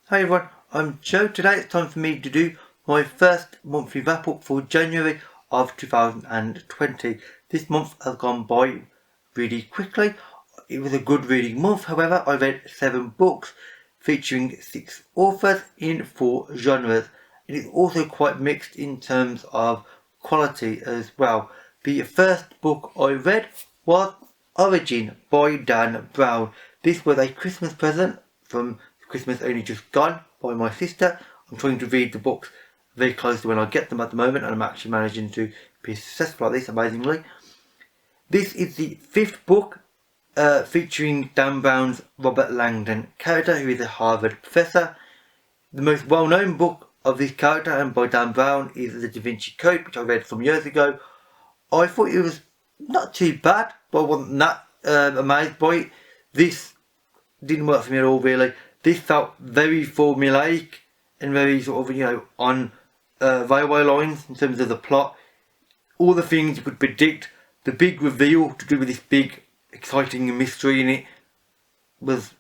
Hi everyone, I'm Joe. Today it's time for me to do my first monthly wrap up for January of 2020. This month has gone by really quickly. It was a good reading month, however. I read 7 books featuring 6 authors in 4 genres. It is also quite mixed in terms of quality as well. The first book I read was Origin by Dan Brown. This was a Christmas present from Christmas only just gone by my sister. I'm trying to read the books very close to when I get them at the moment, and I'm actually managing to be successful at this amazingly. This is the 5th book featuring Dan Brown's Robert Langdon character, who is a Harvard professor. The most well-known book of this character and by Dan Brown is The Da Vinci Code, which I read some years ago. I thought it was not too bad, but I wasn't that amazed by it. This didn't work for me at all, really. This felt very formulaic and very sort of, on railway lines in terms of the plot. All the things you could predict. The big reveal to do with this big, exciting mystery in it was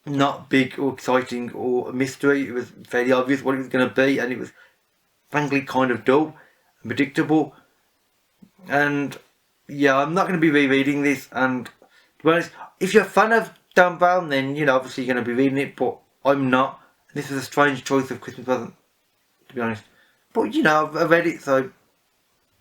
not big or exciting or a mystery. It was fairly obvious what it was going to be, and it was frankly kind of dull and predictable. And yeah, I'm not going to be rereading this, and to be honest, if you're a fan of Dan Brown, then obviously you're going to be reading it, but I'm not. This was a strange choice of Christmas present, to be honest. But I've read it, so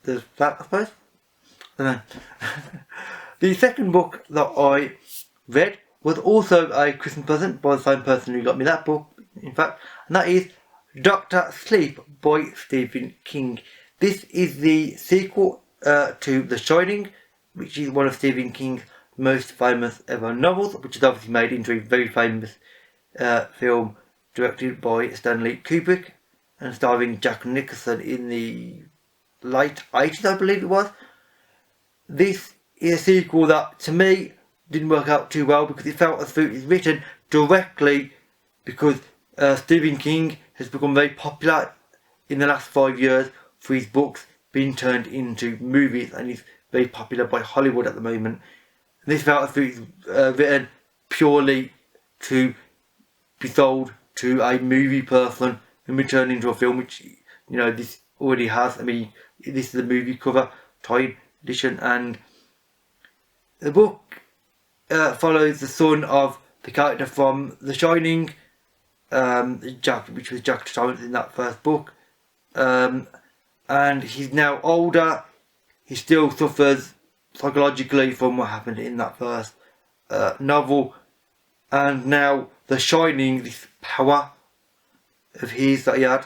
there's that, I suppose. I don't know. The second book that I read was also a Christmas present by the same person who got me that book, in fact, and that is Dr. Sleep by Stephen King. This is the sequel to The Shining, which is one of Stephen King's most famous ever novels, which is obviously made into a very famous film directed by Stanley Kubrick and starring Jack Nicholson in the late 80s, I believe it was. This is a sequel that, to me, didn't work out too well because it felt as though it was written directly because Stephen King has become very popular in the last 5 years for his books being turned into movies, and he's very popular by Hollywood at the moment. This felt as though it was written purely to be sold to a movie person and be turned into a film, which this already has. I mean, this is a movie cover type edition, and the book follows the son of the character from The Shining, which was Jack Torrance in that first book, and he's now older. He still suffers psychologically from what happened in that first novel, and now The Shining, this power of his that he had,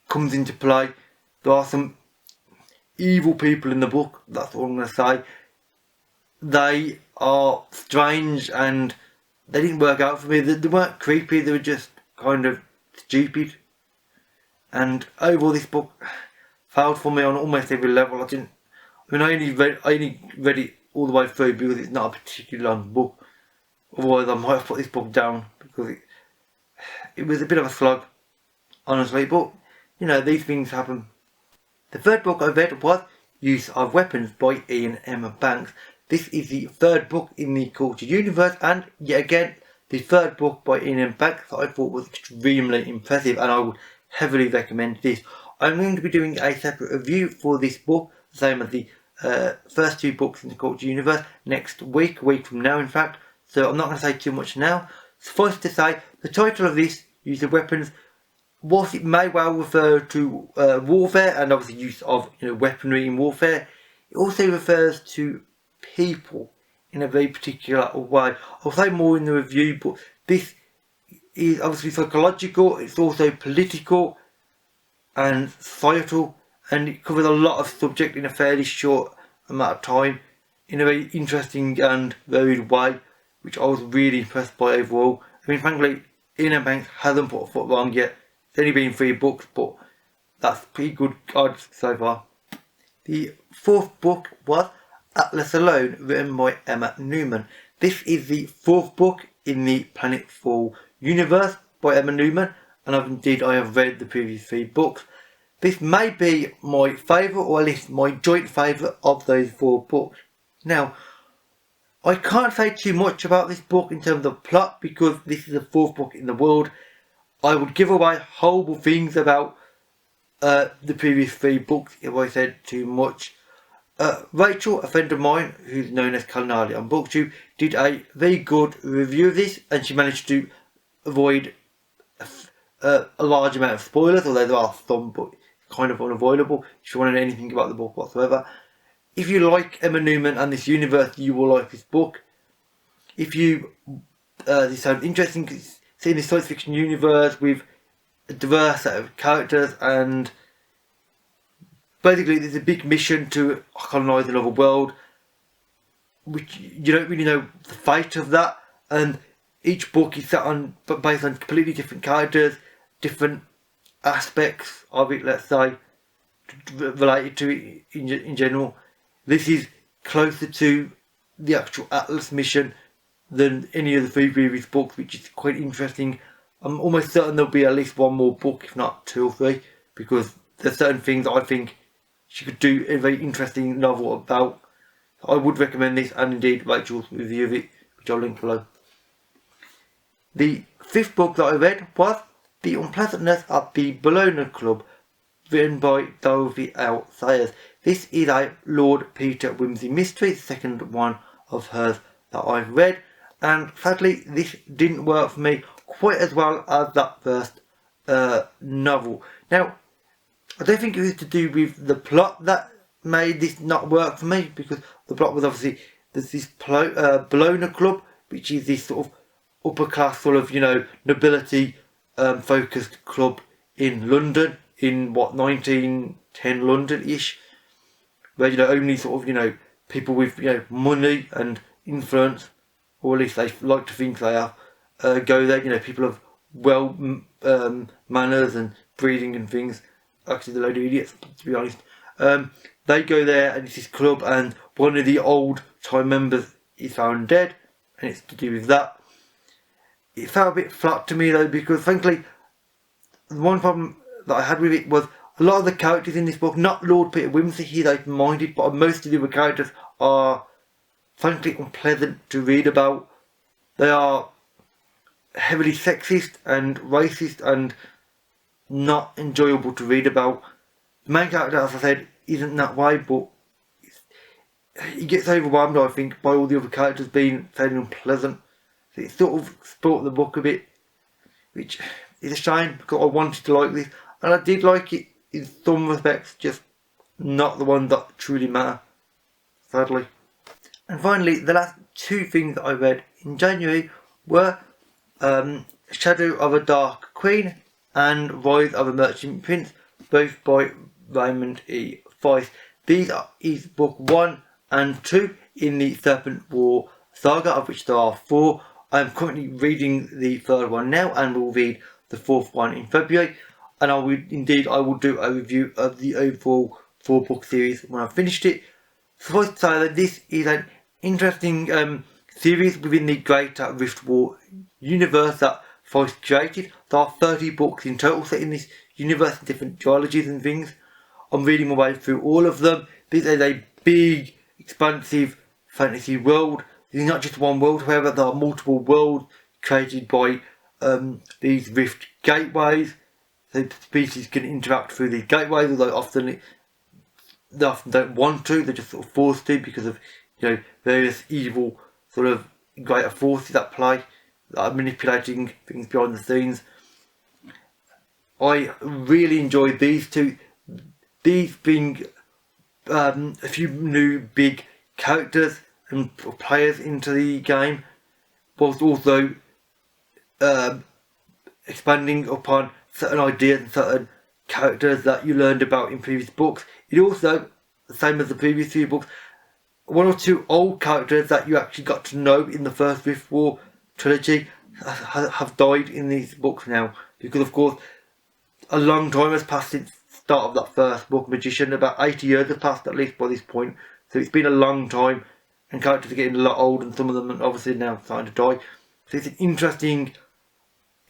comes into play. There are some evil people in the book, that's all I'm going to say. They are strange and they didn't work out for me. They weren't creepy, they were just kind of stupid. And overall this book failed for me on almost every level. I only read it all the way through because it's not a particularly long book. Otherwise I might have put this book down because it was a bit of a slog, honestly. But these things happen. The third book I read was Use of Weapons by Iain M. Banks. This is the 3rd book in the Culture Universe, and yet again the 3rd book by Iain M. Banks that I thought was extremely impressive, and I would heavily recommend this. I'm going to be doing a separate review for this book, the same as the first 2 books in the Culture Universe, next week, a week from now in fact, so I'm not going to say too much now. Suffice to say, the title of this, Use of Weapons, whilst it may well refer to warfare and obviously use of weaponry in warfare, it also refers to people in a very particular way. I'll say more in the review, but this is obviously psychological, it's also political and societal, and it covers a lot of subject in a fairly short amount of time in a very interesting and varied way, which I was really impressed by overall. I mean, frankly, Iain M. Banks hasn't put a foot wrong yet. It's only been 3 books, but that's pretty good odds so far. The 4th book was Atlas Alone, written by Emma Newman. This is the 4th book in the Planetfall universe by Emma Newman, and I have read the previous 3 books. This may be my favourite, or at least my joint favourite of those 4 books. Now, I can't say too much about this book in terms of plot because this is the 4th book in the world. I would give away horrible things about the previous 3 books if I said too much. Rachel, a friend of mine who's known as Culinary on BookTube, did a very good review of this, and she managed to avoid a large amount of spoilers, although there are some, but kind of unavoidable if you want to know anything about the book whatsoever. If you like Emma Newman and this universe, you will like this book. If you this sounds interesting, seeing this science fiction universe with a diverse set of characters, and basically there's a big mission to colonise another world, which you don't really know the fate of that, and each book is based on completely different characters, different aspects of it, let's say, related to it in general. This is closer to the actual Atlas mission than any of the 3 previous books, which is quite interesting. I'm almost certain there'll be at least one more book, if not 2 or 3, because there's certain things I think she could do a very interesting novel about. I would recommend this, and indeed Rachel's review of it, which I'll link below. The 5th book that I read was The Unpleasantness of the Bellona Club, written by Dorothy L. Sayers. This is a Lord Peter Wimsey mystery, the 2nd one of hers that I've read, and sadly this didn't work for me quite as well as that first novel. Now, I don't think it was to do with the plot that made this not work for me, because the plot was obviously there's this Bellona Club, which is this sort of upper class sort of, you know, nobility focused club in London, in what, 1910 London-ish, where, you know, only sort of, you know, people with, you know, money and influence, or at least they like to think they are, go there. You know, people of well manners and breeding and things. Actually, they're a load of idiots, to be honest. They go there, and it's this club, and one of the old time members is found dead, and it's to do with that. It felt a bit flat to me though, because frankly, the one problem that I had with it was a lot of the characters in this book, not Lord Peter Wimsey, he's open-minded, but most of the other characters are frankly unpleasant to read about. They are heavily sexist and racist and not enjoyable to read about. The main character, as I said, isn't that way, but he gets overwhelmed, I think, by all the other characters being fairly unpleasant. So it sort of spoilt the book a bit, which is a shame, because I wanted to like this, and I did like it in some respects, just not the one that truly matter, sadly. And finally, the last 2 things that I read in January were Shadow of a Dark Queen and Rise of a Merchant Prince, both by Raymond E. Feist. These is book 1 and 2 in the Serpent War saga, of which there are 4. I am currently reading the 3rd one now, and will read the 4th one in February. And I will do a review of the overall 4-book series when I've finished it. Suffice to say that this is an interesting series within the greater Rift War universe that Feist created. There are 30 books in total set in this universe, in different trilogies and things. I'm reading my way through all of them. This is a big, expansive fantasy world. It is not just one world, however, there are multiple worlds created by these rift gateways. So the species can interact through these gateways, although they often don't want to, they're just sort of forced to because of, you know, various evil sort of greater forces at play that are manipulating things behind the scenes. I really enjoyed these 2. These being a few new big characters and players into the game, whilst also expanding upon certain ideas and certain characters that you learned about in previous books. It also, the same as the previous 3 books, 1 or 2 old characters that you actually got to know in the first Rift War trilogy have died in these books now, because of course a long time has passed since the start of that first book, Magician. About 80 years have passed at least by this point, so it's been a long time, and characters are getting a lot old, and some of them are obviously now starting to die. So it's an interesting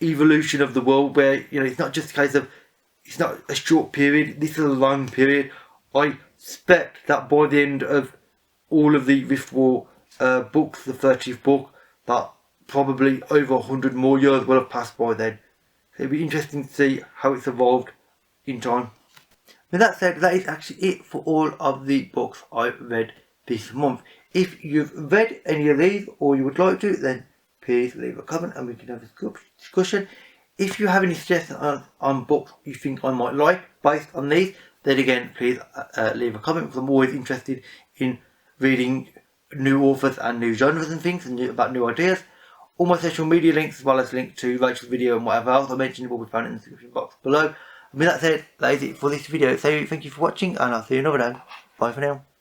evolution of the world where, you know, it's not just a case of, it's not a short period, this is a long period. I expect that by the end of all of the Rift War book's the 30th book, that probably over 100 more years will have passed by then. So it'll be interesting to see how it's evolved in time. With that said, that is actually it for all of the books I read this month. If you've read any of these or you would like to, then please leave a comment and we can have a discussion. If you have any suggestions on books you think I might like based on these, then again please leave a comment, because I'm always interested in reading new authors and new genres and things, and about new ideas. All my social media links, as well as links to Rachel's video and whatever else I mentioned, will be found in the description box below. And with that said, that is it for this video. So thank you for watching, and I'll see you another time. Bye for now.